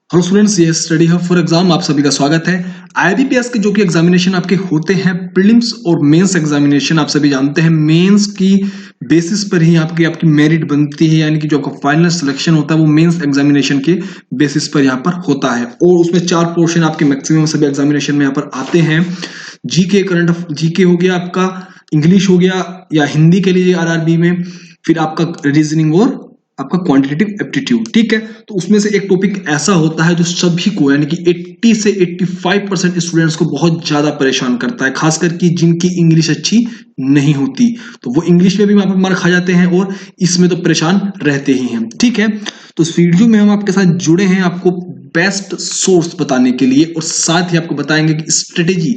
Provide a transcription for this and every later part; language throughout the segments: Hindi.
हेलो स्टूडेंट्स, ये स्टडी हब फॉर एग्जाम आप सभी का स्वागत है। आईबीपीएस के जो कि एग्जामिनेशन आपके होते हैं प्रीलिम्स और मेंस एग्जामिनेशन, आप सभी जानते हैं मेंस की बेसिस पर ही आपकी मेरिट बनती है, यानी कि जो आपका फाइनल सिलेक्शन होता है वो मेंस एग्जामिनेशन के बेसिस पर यहाँ पर होता है। और उसमें 4 पोर्शन आपके मैक्सिमम सभी एग्जामिनेशन में यहाँ पर आते हैं। जीके, करंट जीके हो गया आपका, इंग्लिश हो गया या हिंदी के लिए आरआरबी में, फिर आपका रीजनिंग और आपका क्वांटिटेटिव एप्टीट्यूड। ठीक है, तो उसमें से एक टॉपिक ऐसा होता है जो सभी को यानी कि 80 से 85% स्टूडेंट्स को बहुत ज्यादा परेशान करता है, खासकर कि जिनकी इंग्लिश अच्छी नहीं होती, तो वो इंग्लिश में भी वहां पर मार खा जाते हैं और इसमें तो परेशान रहते ही हैं। ठीक है, तो इस वीडियो में हम आपके साथ जुड़े हैं आपको बेस्ट सोर्स बताने के लिए, और साथ ही आपको बताएंगे कि स्ट्रेटेजी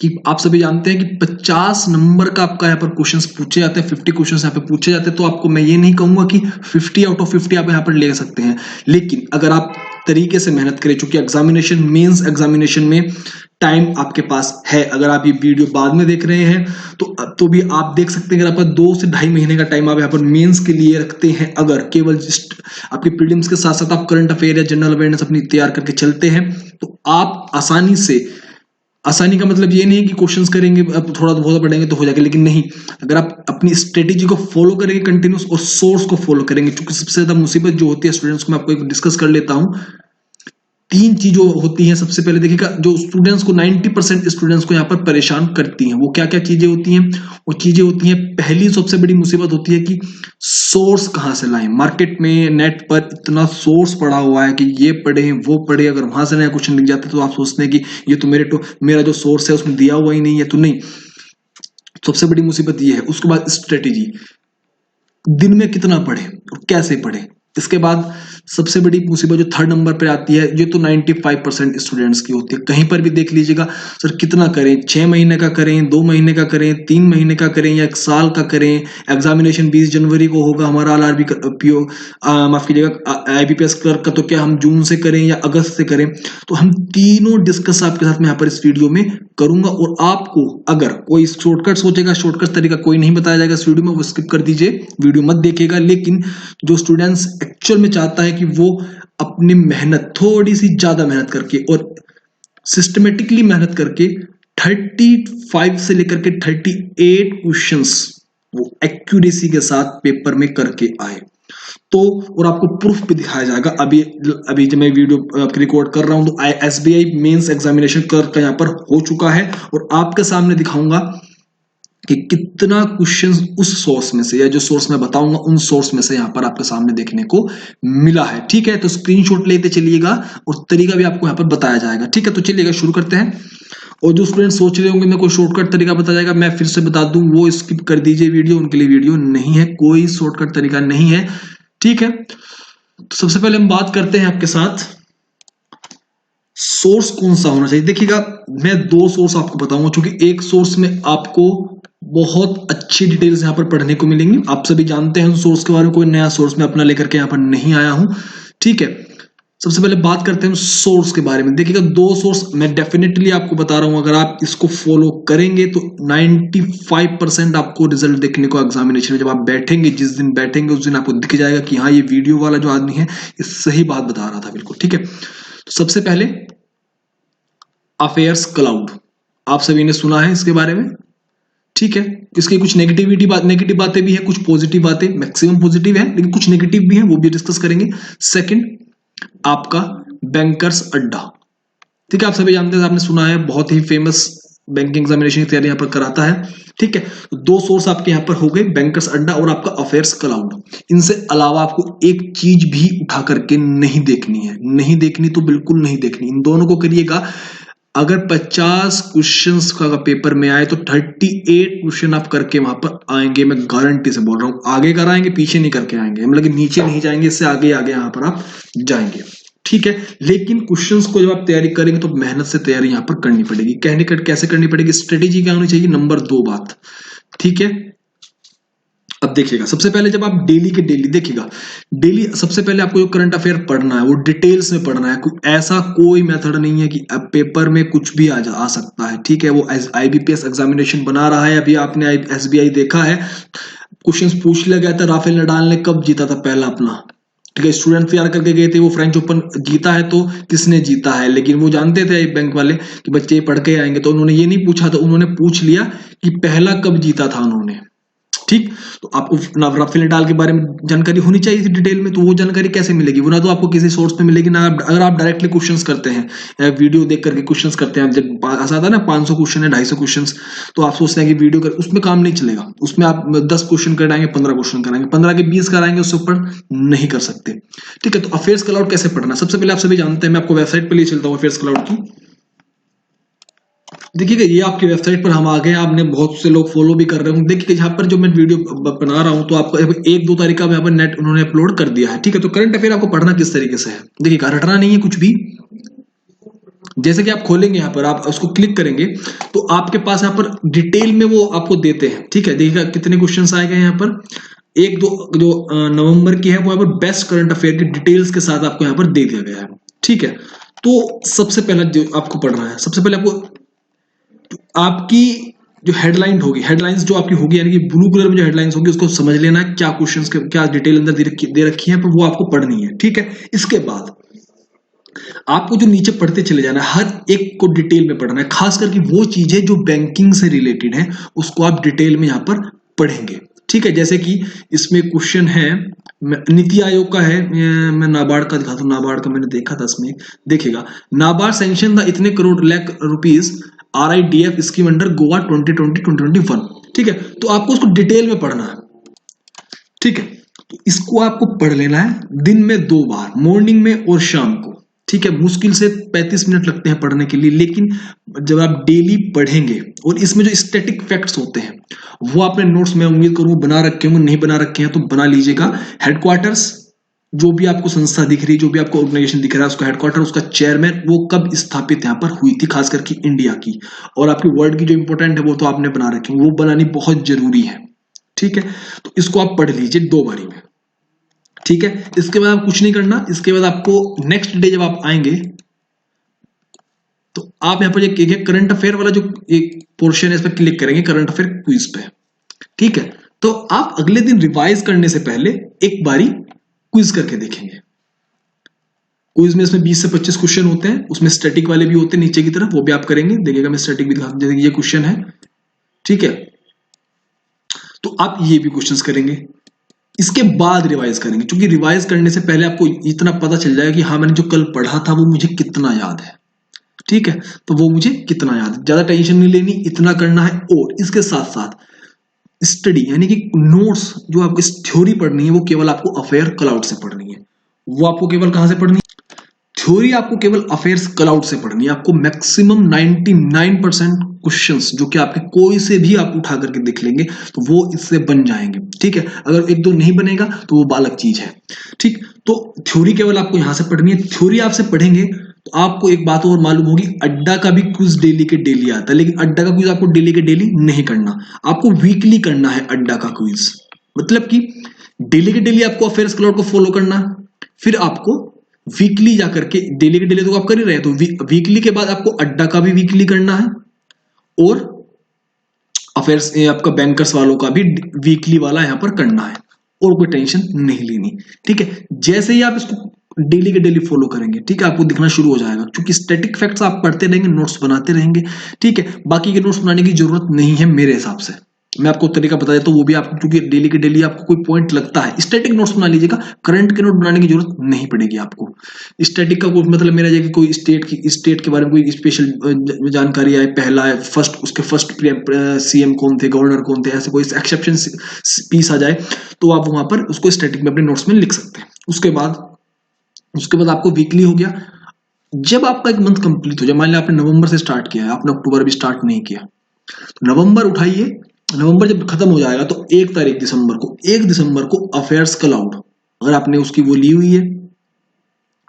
कि आप सभी जानते हैं कि 50 नंबर का आपका यहाँ पर क्वेश्चंस पूछे जाते हैं, 50 क्वेश्चंस यहाँ पे पूछे जाते हैं। तो आपको मैं ये नहीं कहूंगा कि 50 आउट ऑफ 50 आप यहाँ पर ले सकते हैं, लेकिन अगर आप तरीके से मेहनत करें, चूंकि एग्जामिनेशन मेंस एग्जामिनेशन में टाइम आपके पास है। अगर आप ये वीडियो बाद में देख रहे हैं तो भी आप देख सकते हैं, अगर आपका 2 से ढाई महीने का टाइम आप यहाँ पर मेंस के लिए रखते हैं, अगर केवल आपके प्रीलिम्स के साथ साथ आप करंट अफेयर या जनरल अवेयरनेस अपनी तैयार करके चलते हैं, तो आप आसानी का मतलब ये नहीं है कि क्वेश्चंस करेंगे अब थोड़ा बहुत पढ़ेंगे तो हो जाएगा, लेकिन नहीं, अगर आप अपनी स्ट्रेटेजी को फॉलो करेंगे कंटिन्यूस और सोर्स को फॉलो करेंगे, क्योंकि सबसे ज्यादा मुसीबत जो होती है स्टूडेंट्स को, मैं आपको एक डिस्कस कर लेता हूं। 3 चीजें होती हैं। सबसे पहले देखिएगा, जो स्टूडेंट्स को 90% स्टूडेंट्स को यहाँ पर परेशान करती हैं, वो क्या क्या चीजें होती हैं। वो चीजें होती हैं, पहली सबसे बड़ी मुसीबत होती है कि सोर्स कहाँ से लाएं। मार्केट में नेट पर इतना सोर्स पड़ा हुआ है कि ये पढ़े वो पढ़े, अगर वहां से नया क्वेश्चन लिख जाते तो आप सोचते हैं कि ये तो मेरा जो सोर्स है उसमें दिया हुआ ही नहीं है, तो नहीं, सबसे बड़ी मुसीबत ये है। उसके बाद स्ट्रेटेजी, दिन में कितना पढ़े और कैसे पढ़े। इसके बाद सबसे बड़ी मुसीबत जो 3rd नंबर पर आती है, ये तो 95% स्टूडेंट्स की होती है। कहीं पर भी देख लीजिएगा, सर कितना करें, 6 महीने का करें, 2 महीने का करें, 3 महीने का करें या 1 साल का करें। एग्जामिनेशन 20 जनवरी को होगा हमारा आरआरबी पीओ, माफ कीजिएगा आईबीपीएस क्लर्क का, तो क्या हम जून से करें या अगस्त से करें। तो हम तीनों डिस्कस आपके साथ में यहाँ पर इस वीडियो में करूंगा, और आपको अगर कोई शॉर्टकट सोचेगा, शॉर्टकट तरीका कोई नहीं बताया जाएगा इस वीडियो में, वो स्किप कर दीजिए, वीडियो मत देखिएगा। लेकिन जो स्टूडेंट्स एक्चुअल में चाहता है कि वो अपनी मेहनत थोड़ी सी ज्यादा मेहनत करके और सिस्टमेटिकली मेहनत करके 35 से लेकर के 38 क्वेश्चंस वो एक्यूरेसी के साथ पेपर में करके आए, तो और आपको प्रूफ भी दिखाया जाएगा। अभी जब मैं वीडियो आपकी रिकॉर्ड कर रहा हूं तो एसबीआई मेंस एग्जामिनेशन क्लर्क का यहाँ पर हो चुका है, और आपके सामने दिखाऊंगा कि कितना क्वेश्चंस उस सोर्स में से, या जो सोर्स मैं बताऊंगा उन सोर्स में से यहाँ पर आपके सामने देखने को मिला है। ठीक है, तो स्क्रीनशॉट लेते चलिएगा और तरीका भी आपको यहाँ पर बताया जाएगा। ठीक है, तो चलिएगा शुरू करते हैं। और जो स्टूडेंट सोच रहे होंगे मैं कोई शॉर्टकट तरीका बताया जाएगा, मैं फिर से बता दूं, वो स्किप कर दीजिए वीडियो, उनके लिए वीडियो नहीं है, कोई शॉर्टकट तरीका नहीं है। ठीक है, तो सबसे पहले हम बात करते हैं आपके साथ सोर्स कौन सा होना चाहिए। देखिएगा, मैं 2 सोर्स आपको बताऊंगा, क्योंकि एक सोर्स में आपको बहुत अच्छी डिटेल्स यहां पर पढ़ने को मिलेंगी। आप सभी जानते हैं उन सोर्स के बारे में, कोई नया सोर्स मैं अपना लेकर के यहां पर नहीं आया हूं। ठीक है, सबसे पहले बात करते हैं सोर्स के बारे में। देखिएगा, 2 सोर्स मैं डेफिनेटली आपको बता रहा हूं, अगर आप इसको फॉलो करेंगे तो 95% आपको रिजल्ट देखने को एग्जामिनेशन में, जब आप बैठेंगे, जिस दिन बैठेंगे उस दिन आपको दिख जाएगा कि हाँ, ये वीडियो वाला जो आदमी है ये सही बात बता रहा था बिल्कुल। ठीक है, तो सबसे पहले अफेयर्स क्लाउड, आप सभी ने सुना है इसके बारे में। ठीक है, इसकी कुछ नेगेटिव बातें भी है, कुछ पॉजिटिव बातें, मैक्सिमम पॉजिटिव है लेकिन कुछ नेगेटिव भी है, वो भी डिस्कस करेंगे। सेकंड, आपका बैंकर्स अड्डा। ठीक है, आप सभी जानते हैं, आपने सुना है, बहुत ही फेमस बैंकिंग एग्जामिनेशन की तैयारी यहाँ पर कराता है। ठीक है, तो 2 सोर्स आपके यहाँ पर हो गए, बैंकर्स अड्डा और आपका अफेयर्स क्लाउड। इनसे अलावा आपको एक चीज भी उठा करके नहीं देखनी है, नहीं देखनी तो बिल्कुल नहीं देखनी, इन दोनों को करिएगा। अगर 50 क्वेश्चंस का पेपर में आए तो 38 क्वेश्चन आप करके वहां पर आएंगे, मैं गारंटी से बोल रहा हूं। आगे कराएंगे, पीछे नहीं करके आएंगे, मतलब कि नीचे नहीं जाएंगे, इससे आगे आगे यहां पर आप जाएंगे। ठीक है, लेकिन क्वेश्चंस को जब आप तैयारी करेंगे तो मेहनत से तैयारी यहां पर करनी पड़ेगी। कैसे करनी पड़ेगी, स्ट्रेटेजी क्या होनी चाहिए, नंबर 2 बात। ठीक है, अब देखिएगा, सबसे पहले जब आप डेली देखिएगा, डेली सबसे पहले आपको जो करंट अफेयर पढ़ना है वो डिटेल्स में पढ़ना है। ऐसा कोई मेथड नहीं है कि अब पेपर में कुछ भी आ सकता है। ठीक है, वो आईबीपीएस एग्जामिनेशन बना रहा है। अभी आपने एसबीआई देखा है, क्वेश्चंस पूछ लिया गया था, राफेल नडाल ने कब जीता था पहला अपना ठीक है, स्टूडेंट तैयार करके गए थे, वो फ्रेंच ओपन जीता है तो किसने जीता है, लेकिन वो जानते थे बैंक वाले कि बच्चे पढ़ के आएंगे, तो उन्होंने ये नहीं पूछा, तो उन्होंने पूछ लिया कि पहला कब जीता था उन्होंने। ठीक, तो आपको राफेल नडाल के बारे में जानकारी होनी चाहिए थी डिटेल में, तो वो जानकारी कैसे मिलेगी, वो ना तो आपको किसी सोर्स पे मिलेगी ना अगर आप डायरेक्टली क्वेश्चंस करते हैं, वीडियो देख करके क्वेश्चंस करते हैं, जब ऐसा आता है ना 500 क्वेश्चन है 250 क्वेश्चंस, तो आप सोचते हैं कि वीडियो कर, उसमें काम नहीं चलेगा, उसमें आप 10 क्वेश्चन कराएंगे, 15 क्वेश्चन कराएंगे, 15 के 20 कराएंगे, उससे ऊपर नहीं कर सकते। ठीक है, तो अफेयर्स क्लाउड कैसे पढ़ना, सबसे पहले आप सभी जानते हैं, मैं आपको वेबसाइट पे ले चलता हूँ अफेयर्स क्लाउड की। देखिएगा ये आपकी वेबसाइट पर हम आ गए, आपने बहुत से लोग फॉलो भी कर रहे होंगे। देखिए यहाँ पर जो मैं वीडियो बना रहा हूँ, तो आपको 1-2 तारीख का यहाँ पर नेट उन्होंने अपलोड कर दिया है। ठीक है, तो करंट अफेयर आपको पढ़ना किस तरीके से है, देखिए रटना नहीं है कुछ भी। जैसे कि आप खोलेंगे यहाँ पर, आप उसको क्लिक करेंगे तो आपके पास यहाँ पर डिटेल में वो आपको देते हैं। ठीक है, देखिएगा कितने क्वेश्चन आए गए यहाँ पर, 1-2 जो नवंबर की है वो यहाँ पर बेस्ट करंट अफेयर की डिटेल्स के साथ आपको यहाँ पर दे दिया गया है। ठीक है, तो सबसे पहला जो आपको पढ़ना है, सबसे पहले आपको आपकी जो हेडलाइन होगी, हेडलाइंस जो आपकी होगी, यानी कि ब्लू कलर में जो हेडलाइंस होगी उसको समझ लेना है, क्या क्वेश्चंस क्या डिटेल अंदर दे रखी है, पर वो आपको पढ़नी है। ठीक है, इसके बाद आपको जो नीचे पढ़ते चले जाना है, हर एक को डिटेल में पढ़ना है, खास करके वो चीजें जो बैंकिंग से रिलेटेड है उसको आप डिटेल में यहाँ पर पढ़ेंगे। ठीक है, जैसे कि इसमें क्वेश्चन है नीति आयोग का है, मैं नाबार्ड का दिखाता हूँ, नाबार्ड का मैंने देखा था इसमें, देखिएगा नाबार्ड सैंक्शन द इतने crore lakh rupees RIDF scheme under Goa 2020-2021। ठीक है, तो आपको उसको डिटेल में पढ़ना है। ठीक है, तो इसको आपको पढ़ लेना है दिन में 2 बार, मॉर्निंग में और शाम को। ठीक है, मुश्किल से 35 मिनट लगते हैं पढ़ने के लिए, लेकिन जब आप डेली पढ़ेंगे और इसमें जो स्टैटिक फैक्ट्स होते हैं वो आपने नोट्स में उम्मीद करूं बना रखे होंगे, नहीं बना रखे हैं तो बना लीजिएगा। हेडक्वार्टर्स, जो भी आपको संस्था दिख रही है, जो भी आपको ऑर्गेनाइजेशन दिख रहा है, उसका हेडक्वार्टर, उसका चेयरमैन, वो कब स्थापित यहाँ पर हुई थी, खास करके इंडिया की, और आपकी वर्ल्ड की जो इंपॉर्टेंट है वो तो आपने बना रखी है, वो बनानी बहुत जरूरी है। ठीक है, तो इसको आप पढ़ लीजिए 2 बारी में। ठीक है, इसके बाद आप कुछ नहीं करना, इसके बाद आपको नेक्स्ट डे जब आप आएंगे तो आप यहाँ पर एक करंट अफेयर वाला जो एक पोर्शन है इस पर क्लिक करेंगे, करंट अफेयर क्विज पे। ठीक है, तो आप अगले दिन रिवाइज करने से पहले एक बारी क्विज करके देखेंगे। क्विज में इसमें 20 से 25 क्वेश्चन होते हैं, उसमें स्टैटिक वाले भी होते हैं नीचे की तरफ, वो भी आप करेंगे। देखिएगा मैं स्टैटिक भी दिखा, जैसे ये क्वेश्चन है। ठीक है, तो आप ये भी क्वेश्चंस करेंगे, इसके बाद रिवाइज करेंगे, क्योंकि रिवाइज करने से पहले आपको इतना पता चल जाएगा कि हाँ मैंने जो कल पढ़ा था वो मुझे कितना याद है। ठीक है, तो वो मुझे कितना याद है, ज्यादा टेंशन नहीं लेनी, इतना करना है। और इसके साथ साथ स्टडी यानी कि नोट्स जो आपको थ्योरी पढ़नी है वो केवल आपको अफेयर क्लाउड से पढ़नी है। वो आपको केवल कहां से पढ़नी है, थ्योरी आपको केवल अफेयर्स क्लाउड से पढ़नी है। आपको मैक्सिमम 99% क्वेश्चंस जो कि आपके कोई से भी आप उठा करके देख लेंगे तो वो इससे बन जाएंगे। ठीक है, अगर 1-2 नहीं बनेगा तो वो बालक चीज है। ठीक, तो थ्योरी केवल आपको यहां से पढ़नी है। थ्योरी आपसे पढ़ेंगे तो आपको एक बात और मालूम होगी, अड्डा का भी क्विज डेली के डेली आता है, लेकिन अड्डा का क्विज आपको डेली के डेली नहीं करना, आपको वीकली करना है अड्डा का क्विज। मतलब कि डेली के डेली आपको अफेयर्स क्लाउड को फॉलो करना, फिर आपको वीकली जाकर के, डेली के डेली तो आप कर ही रहे हैं, तो वीकली के बाद आपको अड्डा का भी वीकली करना है, और अफेयर्स आपका बैंकर्स वालों का भी वीकली वाला यहां पर करना है, और कोई टेंशन नहीं लेनी। ठीक है, जैसे ही आप इसको डेली के डेली फॉलो करेंगे, ठीक है, आपको दिखना शुरू हो जाएगा, क्योंकि स्टैटिक फैक्ट्स आप पढ़ते रहेंगे, नोट्स बनाते रहेंगे। ठीक है, बाकी के नोट्स बनाने की जरूरत नहीं है मेरे हिसाब से, मैं आपको तरीका बता देता हूँ, वो भी आपको, क्योंकि डेली के डेली आपको कोई पॉइंट लगता है, स्टैटिक नोट्स बना लीजिएगा, करंट के नोट बनाने की जरूरत नहीं पड़ेगी आपको। स्टैटिक का मतलब मेरा है कि कोई स्टेट के बारे में कोई स्पेशल जानकारी आए, पहला है फर्स्ट, उसके फर्स्ट CM कौन थे, गवर्नर कौन थे, ऐसे कोई एक्सेप्शन पीस आ जाए तो आप वहां पर उसको स्टैटिक में अपने नोट्स में लिख सकते हैं। उसके बाद आपको वीकली हो गया। जब आपका एक मंथ कंप्लीट हो जाए, मान लिया आपने नवंबर से स्टार्ट किया है, आपने अक्टूबर भी स्टार्ट नहीं किया, तो नवंबर उठाइए, नवंबर जब खत्म हो जाएगा तो 1 दिसंबर को अफेयर्स क्लाउड, अगर आपने उसकी वो ली हुई है,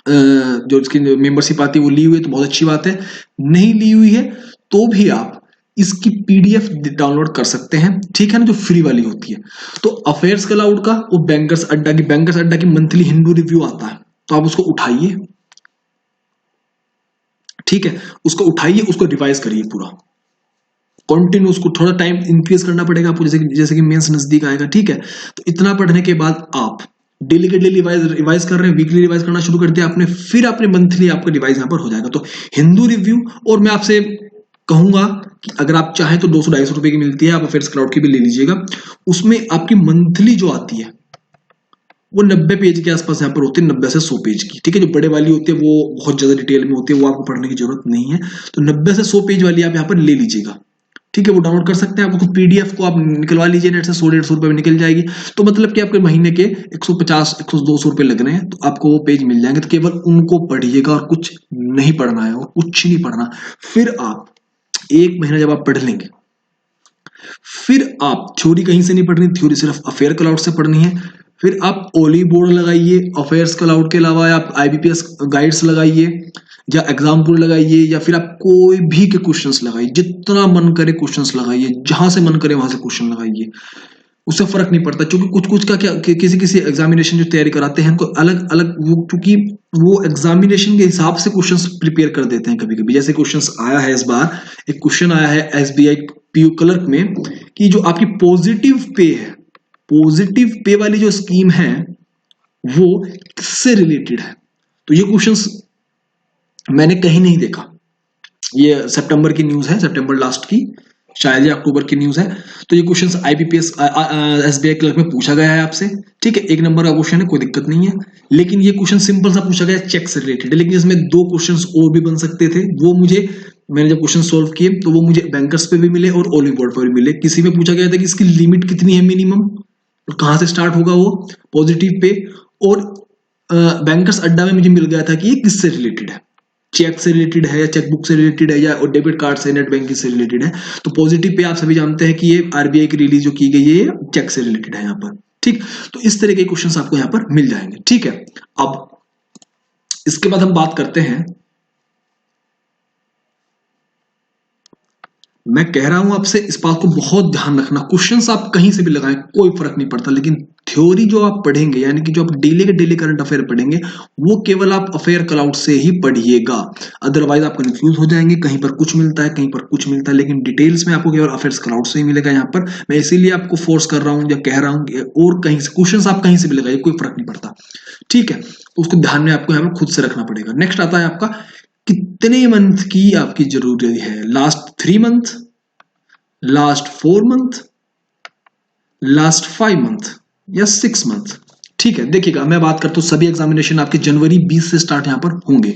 जो उसकी मेंबरशिप आती है वो ली हुई है तो बहुत अच्छी बात है, नहीं ली हुई है तो भी आप इसकी PDF डाउनलोड कर सकते हैं। ठीक है ना, जो फ्री वाली होती है। तो अफेयर्स क्लाउड का वो बैंकर्स अड्डा की मंथली हिंदू रिव्यू आता है, तो आप उसको उठाइए। ठीक है, उसको उठाइए, उसको रिवाइज करिए पूरा कंटिन्यू, उसको थोड़ा टाइम इंक्रीज करना पड़ेगा आपको, जैसे कि मेंस नजदीक आएगा। ठीक है, तो इतना पढ़ने के बाद आप डेली के डेली रिवाइज कर रहे हैं, वीकली रिवाइज करना शुरू कर दिया आपने, फिर आपने मंथली आपका रिवाइज यहाँ पर हो जाएगा। तो हिंदू रिव्यू, और मैं आपसे कहूंगा कि अगर आप चाहें तो 200-250 रुपए की मिलती है, आप अफेयर्स क्लाउड की भी ले लीजिएगा। उसमें आपकी मंथली जो आती है वो 90 पेज के आसपास यहाँ पर होती है, 90 से 100 पेज की, ठीक है। जो बड़े वाली होती है वो बहुत ज्यादा डिटेल में होती है, वो आपको पढ़ने की जरूरत नहीं है। तो 90 से 100 पेज वाली आप यहाँ पर ले लीजिएगा, ठीक है। वो डाउनलोड कर सकते हैं, आपको खुद पीडीएफ को आप निकलवा लीजिए नेट से, 100-150 रुपए में निकल जाएगी। तो मतलब कि आपके महीने के 150-200 रुपए लग रहे हैं, तो आपको वो पेज मिल जाएंगे। तो केवल उनको पढ़िएगा और कुछ नहीं पढ़ना है, और कुछ नहीं पढ़ना। फिर आप 1 महीना जब आप पढ़ लेंगे, फिर आप थ्योरी कहीं से नहीं पढ़नी, थ्योरी सिर्फ अफेयर क्लाउड से पढ़नी है। फिर आप ओली बोर्ड लगाइए, अफेयर्स क्लाउड के अलावा आप आईबीपीएस गाइड्स लगाइए, या एग्जाम्पल लगाइए, या फिर आप कोई भी के क्वेश्चंस लगाइए, जितना मन करे क्वेश्चंस लगाइए, जहां से मन करे वहां से क्वेश्चन लगाइए, उससे फर्क नहीं पड़ता। क्योंकि कुछ कुछ का क्या, किसी किसी एग्जामिनेशन जो तैयारी कराते हैं उनको अलग अलग वो, क्योंकि वो एग्जामिनेशन के हिसाब से क्वेश्चंस प्रिपेयर कर देते हैं। कभी कभी जैसे क्वेश्चंस आया है, इस बार एक क्वेश्चन आया है एसबीआई पीयू क्लर्क में, कि जो आपकी पॉजिटिव पे है, पॉजिटिव पे वाली जो स्कीम है वो किससे रिलेटेड है। तो ये क्वेश्चंस मैंने कहीं नहीं देखा, ये सितंबर की न्यूज है, सितंबर लास्ट की, शायद ये अक्टूबर की न्यूज है। तो ये क्वेश्चंस आईबीपीएस एसबीआई क्लर्क में पूछा गया है आपसे, ठीक है। 1 नंबर का क्वेश्चन है, कोई दिक्कत नहीं है। लेकिन ये क्वेश्चन सिंपल सा पूछा गया, चेक से रिलेटेड है। लेकिन इसमें 2 क्वेश्चंस और भी बन सकते थे, वो मुझे, मैंने जब क्वेश्चन सोल्व किए तो वो मुझे बैंकर्स पे भी मिले और ओली बोर्ड पर भी मिले। किसी में पूछा गया था कि इसकी लिमिट कितनी है मिनिमम, और कहां से स्टार्ट होगा वो पॉजिटिव पे, और बैंकर्स अड्डा में मुझे मिल गया था कि ये किससे रिलेटेड है, चेक से रिलेटेड है, या चेकबुक से रिलेटेड है, या डेबिट कार्ड से, नेट बैंकिंग से रिलेटेड है। तो पॉजिटिव पे आप सभी जानते हैं कि ये आरबीआई की रिलीज जो की गई है, ये चेक से रिलेटेड है यहाँ पर, ठीक। तो इस तरह के क्वेश्चंस आपको यहाँ पर मिल जाएंगे, ठीक है। अब इसके बाद हम बात करते हैं, मैं कह रहा हूं आपसे इस बात को बहुत ध्यान रखना, क्वेश्चंस आप कहीं से भी लगाएं कोई फर्क नहीं पड़ता, लेकिन थ्योरी जो आप पढ़ेंगे, यानी कि जो आप डेली के डेली करंट अफेयर पढ़ेंगे, वो केवल आप अफेयर क्लाउड से ही पढ़िएगा। अदरवाइज आप कंफ्यूज हो जाएंगे, कहीं पर कुछ मिलता है, कहीं पर कुछ मिलता है, लेकिन डिटेल्स में आपको केवल अफेयर्स क्लाउड से ही मिलेगा। यहाँ पर मैं इसीलिए आपको फोर्स कर रहा हूं या कह रहा हूं, और कहीं से क्वेश्चन आप कहीं से भी लगाइए, कोई फर्क नहीं पड़ता, ठीक है। तो उसको ध्यान में आपको यहाँ पर खुद से रखना पड़ेगा। नेक्स्ट आता है आपका, कितने मंथ की आपकी जरूरत है, last 3 month, last 4 month, last 5 month, या 6 मंथ, ठीक है। देखिएगा, मैं बात करता हूं, सभी एग्जामिनेशन आपके जनवरी 20 से स्टार्ट यहां पर होंगे।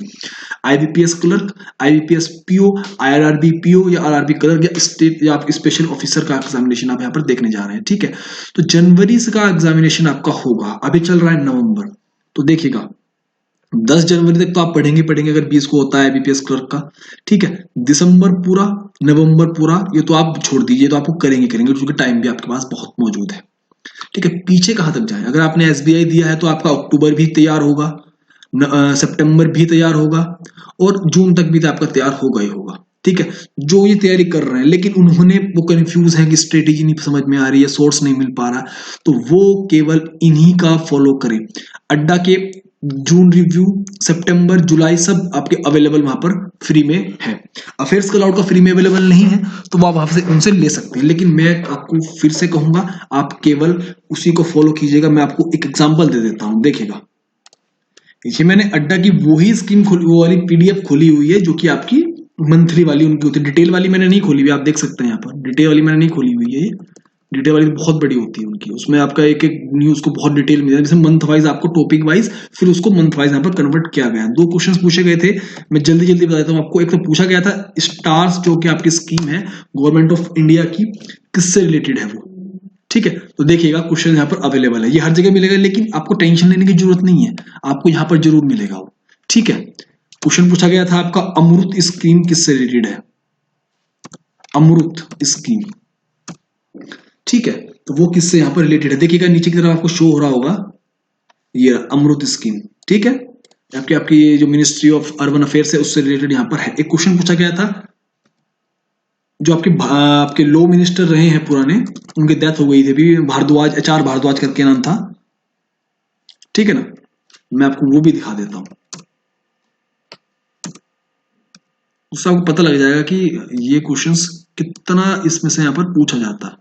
IBPS clerk, IBPS PO, IRRB PO या आरआरबी क्लर्क, या स्टेट या आप स्पेशल ऑफिसर का एग्जामिनेशन आप यहां पर देखने जा रहे हैं, ठीक है। तो जनवरी का एग्जामिनेशन आपका होगा, अभी चल रहा है नवंबर, तो देखिएगा 10 जनवरी तक तो आप पढ़ेंगे पढ़ेंगे, अगर 20 को होता है बीपीएस क्लर्क का, ठीक है। दिसंबर पूरा, नवंबर पूरा, ये तो आप छोड़ दीजिए, तो आपको करेंगे क्योंकि टाइम भी आपके पास बहुत मौजूद है, ठीक है। पीछे कहां तक जाए, अगर आपने एसबीआई दिया है तो आपका अक्टूबर भी तैयार होगा, सितंबर भी तैयार होगा, और जून तक भी तो आपका तैयार होगा ही होगा, ठीक है। जो ये तैयारी कर रहे हैं लेकिन उन्होंने वो कंफ्यूज है कि स्ट्रेटेजी नहीं समझ में आ रही है, सोर्स नहीं मिल पा रहा, तो वो केवल इन्हीं का फॉलो करें। अड्डा के जून रिव्यू, सितंबर, जुलाई सब आपके अवेलेबल वहां पर फ्री में है। अफेयर्स क्लाउड का फ्री में अवेलेबल नहीं है, तो आप वहां से उनसे ले सकते हैं। लेकिन मैं आपको फिर से कहूंगा, आप केवल उसी को फॉलो कीजिएगा। मैं आपको एक एग्जांपल दे देता हूं, देखिएगा, ये मैंने अड्डा की वही स्कीम खोली, वो वाली पीडीएफ खोली हुई है जो कि आपकी मंथली वाली उनकी होती है। डिटेल वाली मैंने नहीं खोली हुई, आप देख सकते हैं यहाँ पर, डिटेल वाली मैंने नहीं खोली हुई है। डिटेल वाली बहुत बड़ी होती है उनकी, उसमें आपका एक एक न्यूज को बहुत डिटेल मिल जाए, जैसे मंथ वाइज आपको टॉपिक वाइज, फिर उसको मंथ वाइज यहाँ पर कन्वर्ट किया गया। 2 क्वेश्चंस पूछे गए थे, मैं जल्दी जल्दी बता देता हूँ आपको। एक तो पूछा गया था स्टार्स, जो कि आपकी स्कीम है गवर्नमेंट ऑफ इंडिया की, किससे रिलेटेड है वो, ठीक है। तो देखिएगा क्वेश्चन यहाँ पर अवेलेबल है, ये हर जगह मिलेगा, लेकिन आपको टेंशन लेने की जरूरत नहीं है, आपको यहाँ पर जरूर मिलेगा वो, ठीक है। क्वेश्चन पूछा गया था आपका, अमृत स्कीम किससे रिलेटेड है, अमृत स्कीम, ठीक है। तो वो किससे यहाँ पर रिलेटेड है, देखिएगा नीचे की तरफ आपको शो हो रहा होगा, ये अमृत स्कीम, ठीक है। आपकी ये जो मिनिस्ट्री ऑफ अर्बन अफेयर्स है उससे रिलेटेड यहाँ पर है। एक क्वेश्चन पूछा गया था, जो आपके लॉ मिनिस्टर रहे हैं पुराने, उनकी डेथ हो गई थी अभी, भारद्वाज, एचआर भारद्वाज करके नाम था, ठीक है ना। मैं आपको वो भी दिखा देता हूं, उससे आपको पता लग जाएगा कि ये क्वेश्चंस कितना इसमें से यहां पर पूछा जाता है,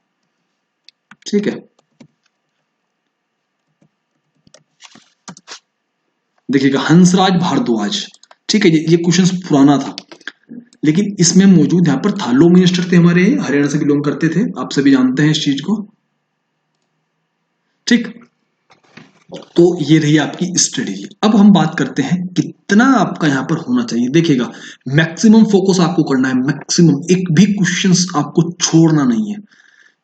ठीक है। देखिएगा हंसराज भारद्वाज, ठीक है, ये क्वेश्चन पुराना था लेकिन इसमें मौजूद यहाँ पर था। लॉ मिनिस्टर थे हमारे, हरियाणा से बिलोंग करते थे, आप सभी जानते हैं इस चीज को, ठीक। तो ये रही आपकी स्ट्रेटेजी। अब हम बात करते हैं कितना आपका यहां पर होना चाहिए। देखिएगा मैक्सिमम फोकस आपको करना है, मैक्सिमम, एक भी क्वेश्चंस आपको छोड़ना नहीं है,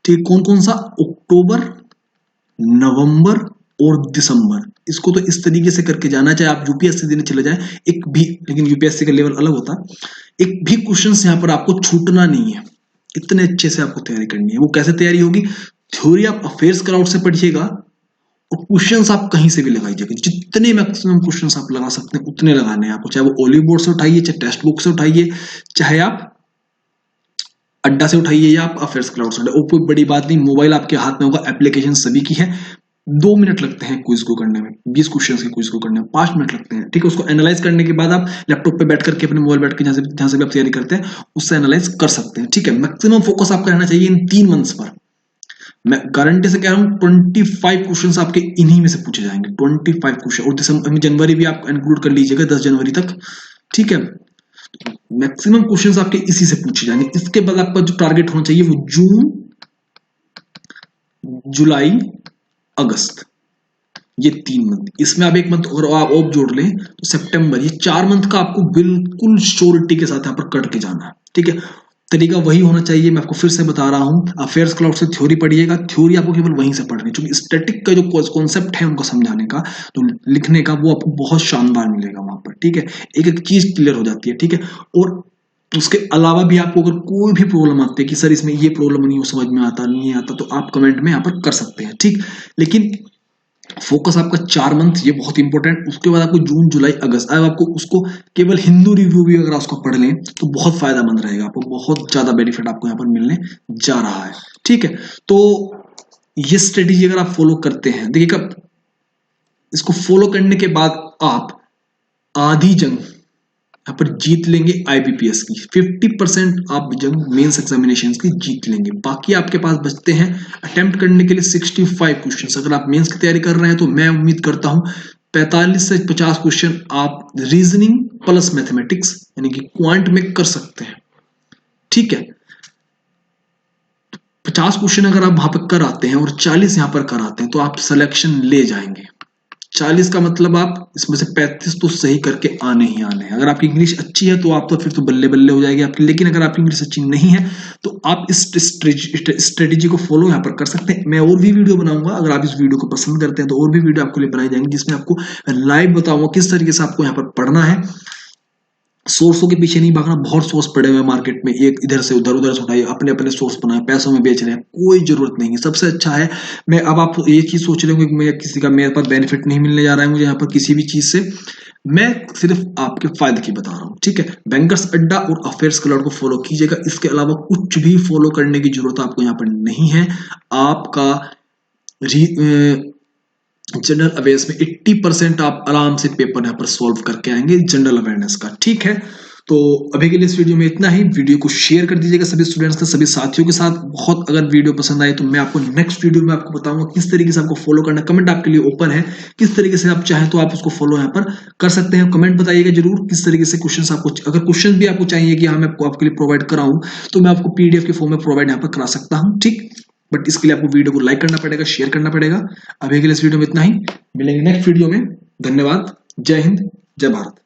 ठीक। कौन कौन सा? अक्टूबर, नवंबर और दिसंबर, इसको तो इस तरीके से करके जाना, चाहे आप यूपीएससी देने चले जाएं, एक भी, लेकिन यूपीएससी का लेवल अलग होता है, एक भी क्वेश्चंस यहां पर आपको छूटना नहीं है, इतने अच्छे से आपको तैयारी करनी है। वो कैसे तैयारी होगी? थ्योरी आप अफेयर्स क्राउड से पढ़िएगा और क्वेश्चंस आप कहीं से भी लगाइएगा, जितने मैक्सिमम क्वेश्चंस आप लगा सकते हैं उतने लगाने हैं आपको, चाहे वो ओलिव बोर्ड से उठाइए, चाहे टेक्स्ट बुक से उठाइए, चाहे आप अड्डा से उठाइए या आप अफेयर्स क्लाउड से उठाइए, कोई बड़ी बात नहीं, मोबाइल आपके हाथ में होगा, एप्लीकेशन सभी की है। 2 मिनट लगते हैं क्विज को करने में, 20 क्वेश्चंस के क्विज को करने में 5 मिनट लगते हैं, ठीक है। उसको एनालाइज करने के बाद आप लैपटॉप पे बैठ करके, अपने मोबाइल बैठ के, जहां से भी आप तैयारी करते हैं उससे एनालाइज कर सकते हैं, ठीक है। मैक्सिमम फोकस आपका रहना चाहिए इन 3 मंथ्स पर। मैं गारंटी से कह रहा हूं 25 क्वेश्चंस आपके इन्हीं में से पूछे जाएंगे, 25 क्वेश्चन, और दिसंबर, जनवरी भी आप इंक्लूड कर लीजिएगा 10 जनवरी तक, ठीक है। मैक्सिमम क्वेश्चंस आपके इसी से पूछे जाएंगे। इसके बाद आपका जो टारगेट होना चाहिए वो जून, जुलाई, अगस्त, ये 3 मंथ, इसमें आप 1 मंथ और आप ऑफ जोड़ लें तो सितंबर, ये 4 मंथ का आपको बिल्कुल श्योरिटी के साथ यहाँ पर कट के जाना है, ठीक है। तरीका वही होना चाहिए, मैं आपको फिर से बता रहा हूं, अफेयर्स क्लाउड से थ्योरी पढ़िएगा, थ्योरी आपको केवल वहीं से पढ़नी, क्योंकि स्टैटिक का जो कॉन्सेप्ट है उनको समझाने का, तो लिखने का, वो आपको बहुत शानदार मिलेगा वहां पर, ठीक है। एक एक चीज क्लियर हो जाती है, ठीक है। और उसके अलावा भी आपको अगर कोई भी प्रॉब्लम आती है कि सर इसमें ये प्रॉब्लम नहीं, समझ में आता नहीं आता, तो आप कमेंट में यहाँ पर कर सकते हैं, ठीक। लेकिन फोकस आपका 4 मंथ, ये बहुत इंपॉर्टेंट। उसके बाद आपको जून, जुलाई, अगस्त, अब आपको उसको केवल हिंदू रिव्यू भी अगर उसको पढ़ लें तो बहुत फायदामंद रहेगा, आपको बहुत ज्यादा बेनिफिट आपको यहाँ पर मिलने जा रहा है, ठीक है। तो ये स्ट्रेटेजी अगर आप फॉलो करते हैं, देखिएगा इसको फॉलो करने के बाद आप आधी जंग यहाँ पर जीत लेंगे आईबीपीएस की, 50% आप जंग मेंस एग्जामिनेशन की जीत लेंगे। बाकी आपके पास बचते हैं अटेम्प्ट करने के लिए 65 क्वेश्चन। अगर आप मेंस की तैयारी कर रहे हैं तो मैं उम्मीद करता हूं 45 से 50 क्वेश्चन आप रीजनिंग प्लस मैथमेटिक्स यानी कि क्वांट में कर सकते हैं, ठीक है। 50 क्वेश्चन अगर आप वहां पर कर आते हैं और 40 यहां पर कर आते हैं तो आप सिलेक्शन ले जाएंगे। 40 का मतलब आप इसमें से 35 तो सही करके आने ही आने हैं। अगर आपकी इंग्लिश अच्छी है तो आप तो फिर तो बल्ले बल्ले हो जाएगी आपकी, लेकिन अगर आपकी इंग्लिश अच्छी नहीं है तो आप इस स्ट्रेटेजी को फॉलो यहाँ पर कर सकते हैं। मैं और भी वीडियो बनाऊंगा, अगर आप इस वीडियो को पसंद करते हैं तो और भी वीडियो आपके लिए बनाई जाएंगी, जिसमें आपको लाइव बताऊंगा किस तरीके से आपको यहाँ पर पढ़ना है। सोर्सों के पीछे नहीं भागना, बहुत सोर्स पड़े हुए मार्केट में, एक इधर से उधर, उधर से उठाइए, अपने अपने सोर्स बनाए, पैसों में बेच रहे हैं, कोई जरूरत नहीं है। सबसे अच्छा है, मैं अब आप ये चीज सोच रहे होंगे कि मैं किसी का, मेरे पास बेनिफिट नहीं मिलने जा रहा है मुझे यहाँ पर किसी भी चीज से, मैं सिर्फ आपके फायदे की बता रहा हूँ, ठीक है। बैंकर्स अड्डा और अफेयर्स क्लाउड को फॉलो कीजिएगा, इसके अलावा कुछ भी फॉलो करने की जरूरत आपको यहाँ पर नहीं है। आपका जनरल अवेयरनेस में 80% आप आराम से पेपर यहाँ पर सॉल्व करके आएंगे जनरल अवेयरनेस का, ठीक है। तो अभी के लिए इस वीडियो में इतना ही। वीडियो को शेयर कर दीजिएगा सभी स्टूडेंट्स के, सभी साथियों के साथ। बहुत अगर वीडियो पसंद आए तो मैं आपको नेक्स्ट वीडियो में आपको बताऊंगा किस तरीके से आपको फॉलो करना है। कमेंट आपके लिए ओपन है, किस तरीके से आप चाहें तो आप उसको फॉलो यहाँ पर कर सकते हैं। कमेंट बताइएगा जरूर किस तरीके से क्वेश्चन आपको, अगर क्वेश्चन भी आपको चाहिए कि हाँ मैं आपके लिए प्रोवाइड कराऊं तो मैं आपको पीडीएफ के फॉर्म में प्रोवाइड यहाँ पर करा सकता हूँ, ठीक। बट इसके लिए आपको वीडियो को लाइक करना पड़ेगा, शेयर करना पड़ेगा। अभी के लिए इस वीडियो में इतना ही, मिलेंगे नेक्स्ट वीडियो में। धन्यवाद, जय हिंद, जय भारत।